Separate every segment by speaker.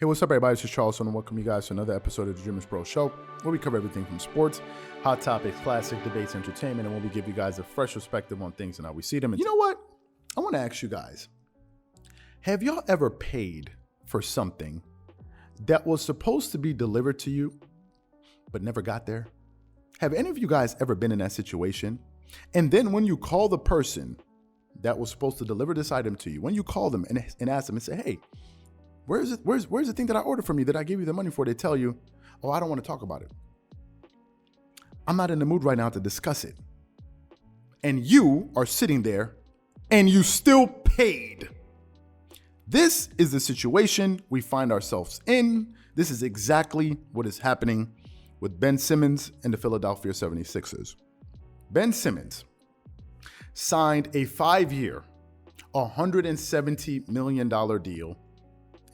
Speaker 1: Hey, what's up, everybody? This is Charleston, and welcome you guys to another episode of the Dreamerspro Show, where we cover everything from sports, hot topics, classic debates, entertainment, and where we give you guys a fresh perspective on things and how we see them. And you know what? I want to ask you guys, have y'all ever paid for something that was supposed to be delivered to you, but never got there? Have any of you guys ever been in that situation? And then when you call the person that was supposed to deliver this item to you, when you call them and ask them and say, hey, Where's the thing that I ordered from you that I gave you the money for? They tell you, oh, I don't want to talk about it. I'm not in the mood right now to discuss it. And you are sitting there and you still paid. This is the situation we find ourselves in. This is exactly what is happening with Ben Simmons and the Philadelphia 76ers. Ben Simmons signed a 5-year, $170 million deal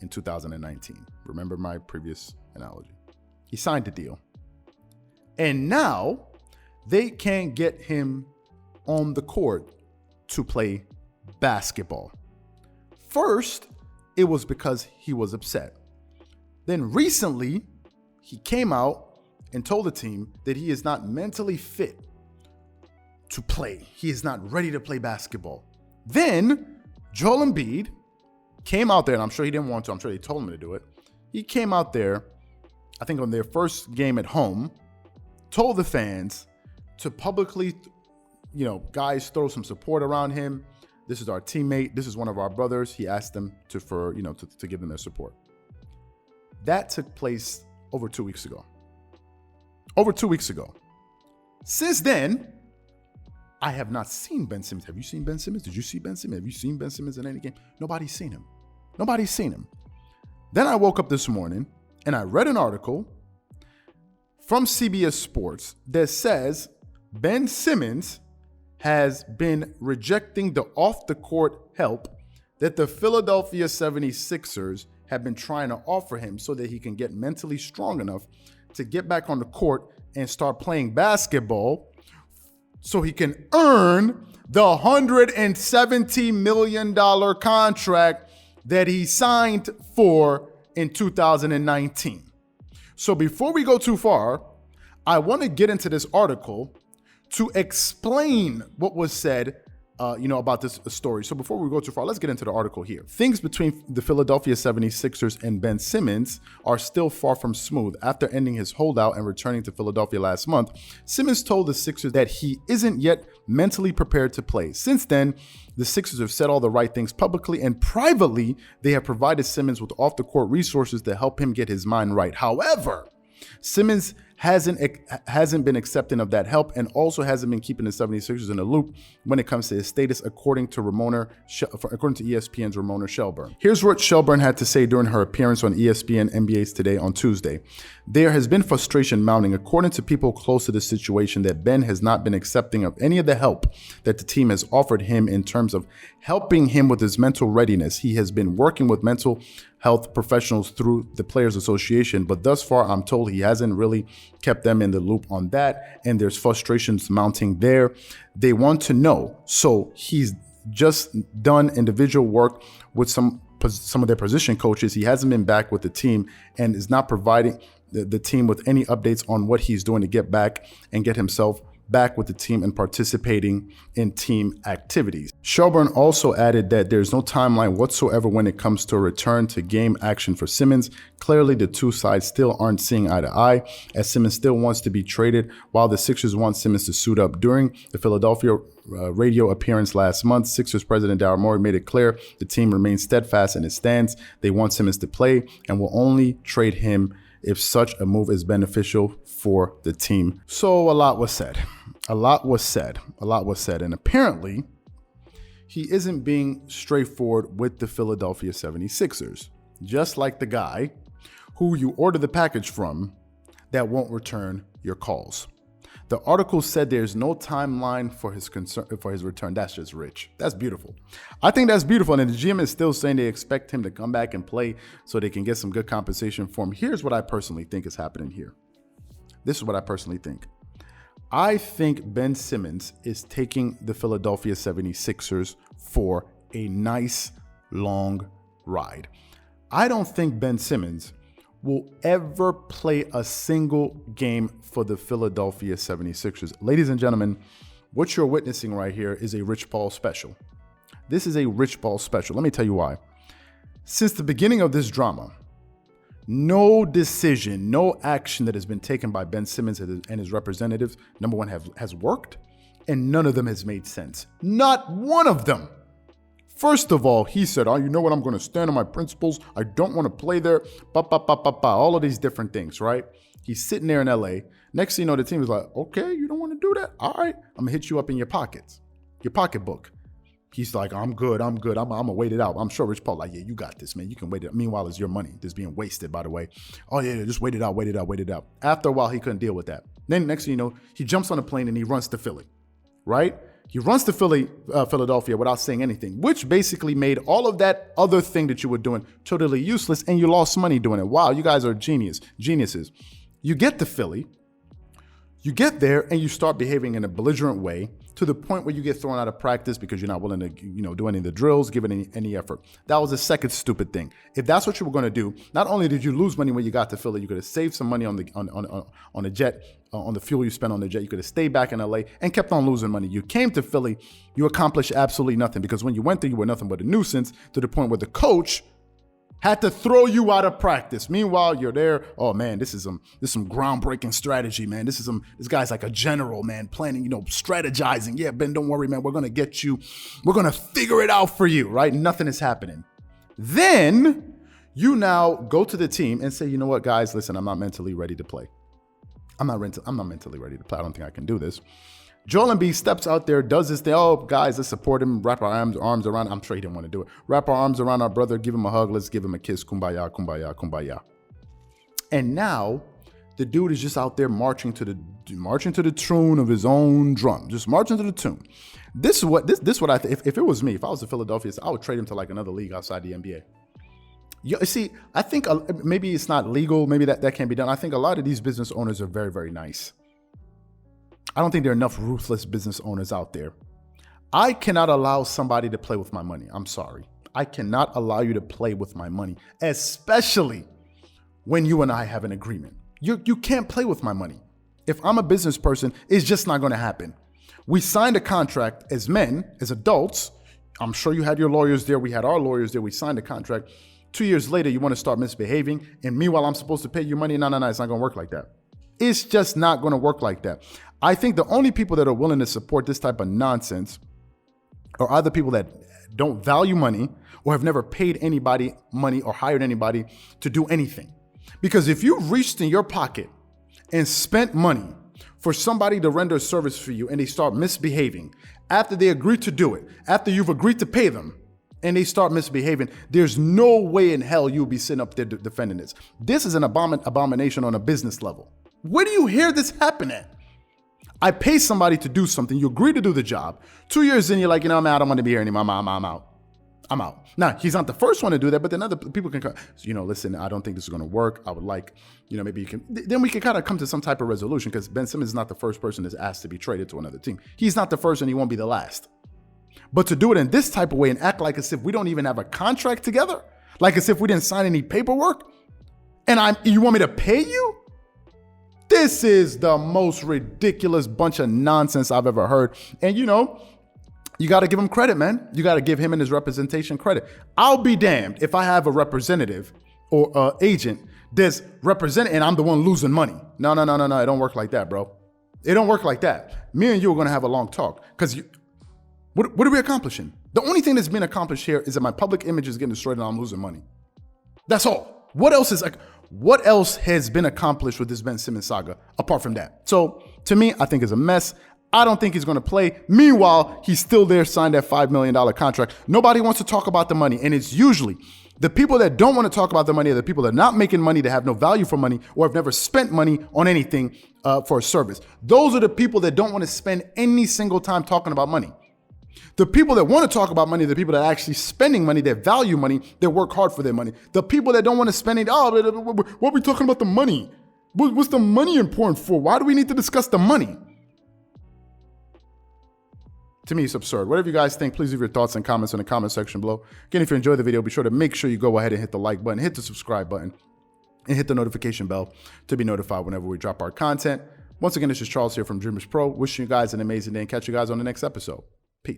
Speaker 1: in 2019. Remember my previous analogy. He signed the deal. And now they can't get him on the court to play basketball. First, it was because he was upset. Then recently, he came out and told the team that he is not mentally fit to play. He is not ready to play basketball. Then Joel Embiid came out there, and I'm sure he didn't want to. I'm sure they told him to do it. He came out there, I think on their first game at home, told the fans to publicly, guys, throw some support around him. This is our teammate. This is one of our brothers. He asked them to give them their support. That took place over 2 weeks ago. Since then, I have not seen Ben Simmons. Have you seen Ben Simmons? Did you see Ben Simmons? Have you seen Ben Simmons in any game? Nobody's seen him. Then I woke up this morning and I read an article from CBS Sports that says Ben Simmons has been rejecting the off-the-court help that the Philadelphia 76ers have been trying to offer him so that he can get mentally strong enough to get back on the court and start playing basketball so he can earn the $170 million contract that he signed for in 2019. So before we go too far, I want to get into this article to explain what was said about this story. So before we go too far, let's get into the article here. Things between the Philadelphia 76ers and Ben Simmons are still far from smooth. After ending his holdout and returning to Philadelphia last month, Simmons told the Sixers that he isn't yet mentally prepared to play. Since then, the Sixers have said all the right things publicly, and privately, they have provided Simmons with off-the-court resources to help him get his mind right. However, Simmons hasn't been accepting of that help and also hasn't been keeping the 76ers in the loop when it comes to his status, according to ESPN's Ramona Shelburne. Here's what Shelburne had to say during her appearance on ESPN NBA's Today on Tuesday. There has been frustration mounting, according to people close to the situation, that Ben has not been accepting of any of the help that the team has offered him in terms of helping him with his mental readiness. He has been working with mental health professionals through the Players Association, but thus far, I'm told he hasn't really kept them in the loop on that, and there's frustrations mounting there. They want to know. So he's just done individual work with some of their position coaches. He hasn't been back with the team and is not providing the team with any updates on what he's doing to get back and get himself back with the team and participating in team activities. Shelburne also added that there's no timeline whatsoever when it comes to a return to game action for Simmons. Clearly, the two sides still aren't seeing eye to eye, as Simmons still wants to be traded, while the Sixers want Simmons to suit up. During the Philadelphia radio appearance last month, Sixers president Daryl Morey made it clear the team remains steadfast in its stance. They want Simmons to play and will only trade him if such a move is beneficial for the team. So a lot was said. And apparently, he isn't being straightforward with the Philadelphia 76ers, just like the guy who you order the package from that won't return your calls. The article said there's no timeline for his return. That's just rich. That's beautiful. I think that's beautiful. And the GM is still saying they expect him to come back and play so they can get some good compensation for him. Here's what I personally think is happening here. This is what I personally think. I think Ben Simmons is taking the Philadelphia 76ers for a nice long ride. I don't think Ben Simmons will ever play a single game for the Philadelphia 76ers. Ladies and gentlemen, what you're witnessing right here is a Rich Paul special. This is a Rich Paul special. Let me tell you why. Since the beginning of this drama, no decision, no action that has been taken by Ben Simmons and his representatives, number one, has worked, and none of them has made sense. Not one of them. First of all, he said, oh, you know what? I'm going to stand on my principles. I don't want to play there. All of these different things, right? He's sitting there in LA. Next thing you know, the team is like, okay, you don't want to do that? All right, I'm going to hit you up in your pockets, your pocketbook. He's like, I'm good. I'm going to wait it out. I'm sure Rich Paul like, yeah, you got this, man. You can wait it out. Meanwhile, it's your money that's being wasted, by the way. Oh, yeah, just wait it out. After a while, he couldn't deal with that. Then next thing you know, he jumps on a plane and he runs to Philly, right? He runs to Philadelphia without saying anything, which basically made all of that other thing that you were doing totally useless, and you lost money doing it. Wow, you guys are geniuses. You get to Philly, you get there, and you start behaving in a belligerent way to the point where you get thrown out of practice because you're not willing to, do any of the drills, give it any effort. That was the second stupid thing. If that's what you were going to do, not only did you lose money when you got to Philly, you could have saved some money on the jet, on the fuel you spent on the jet. You could have stayed back in LA and kept on losing money. You came to Philly, you accomplished absolutely nothing because when you went there, you were nothing but a nuisance to the point where the coach had to throw you out of practice. Meanwhile, you're there. Oh man, this is some groundbreaking strategy, man. This guy's like a general, man, planning, strategizing. Yeah, Ben, don't worry, man. We're gonna get you. We're gonna figure it out for you, right? Nothing is happening. Then you now go to the team and say, you know what, guys, listen, I'm not mentally ready to play. I'm not mentally ready to play. I don't think I can do this. Joel Embiid steps out there, does this thing. Oh, guys, let's support him, wrap our arms around. I'm sure he didn't want to do it. Wrap our arms around our brother, give him a hug. Let's give him a kiss. Kumbaya, kumbaya, kumbaya. And now the dude is just out there marching to the tune of his own drum, just marching to the tune. This is what I think. If it was me, if I was the Philadelphia, I would trade him to like another league outside the NBA. You see, I think maybe it's not legal. Maybe that can't be done. I think a lot of these business owners are very, very nice. I don't think there are enough ruthless business owners out there. I cannot allow somebody to play with my money. I'm sorry. I cannot allow you to play with my money, especially when you and I have an agreement. You can't play with my money. If I'm a business person, it's just not going to happen. We signed a contract as men, as adults. I'm sure you had your lawyers there. We had our lawyers there. We signed a contract. 2 years later, you want to start misbehaving. And meanwhile, I'm supposed to pay you money. No, it's not going to work like that. It's just not going to work like that. I think the only people that are willing to support this type of nonsense are either people that don't value money or have never paid anybody money or hired anybody to do anything. Because if you reached in your pocket and spent money for somebody to render a service for you and they start misbehaving after they agree to do it, after you've agreed to pay them, and they start misbehaving, there's no way in hell you'll be sitting up there defending this. This is an abomination on a business level. Where do you hear this happen at? I pay somebody to do something. You agree to do the job. 2 years in, you're like, man, I don't want to be here anymore. I'm out. Now, he's not the first one to do that, but then other people can come, listen, I don't think this is going to work. I would like, maybe you can, then we can kind of come to some type of resolution because Ben Simmons is not the first person that's asked to be traded to another team. He's not the first and he won't be the last. But to do it in this type of way and act like as if we don't even have a contract together, like as if we didn't sign any paperwork, and you want me to pay you? This is the most ridiculous bunch of nonsense I've ever heard. And you got to give him credit, man. You got to give him and his representation credit. I'll be damned if I have a representative or agent that's representing and I'm the one losing money. No. It don't work like that, bro. It don't work like that. Me and you are going to have a long talk because what are we accomplishing? The only thing that's been accomplished here is that my public image is getting destroyed and I'm losing money. That's all. What else has been accomplished with this Ben Simmons saga apart from that? So to me, I think it's a mess. I don't think he's going to play. Meanwhile, he's still there, signed that $5 million contract. Nobody wants to talk about the money. And it's usually the people that don't want to talk about the money are the people that are not making money, that have no value for money, or have never spent money on anything for a service. Those are the people that don't want to spend any single time talking about money. The people that want to talk about money are the people that are actually spending money, that value money, that work hard for their money. The people that don't want to spend it, what are we talking about the money? What's the money important for? Why do we need to discuss the money? To me, it's absurd. Whatever you guys think, please leave your thoughts and comments in the comment section below. Again, if you enjoyed the video, be sure to make sure you go ahead and hit the like button, hit the subscribe button, and hit the notification bell to be notified whenever we drop our content. Once again, this is Charles here from Dreamerspro. Wishing you guys an amazing day and catch you guys on the next episode.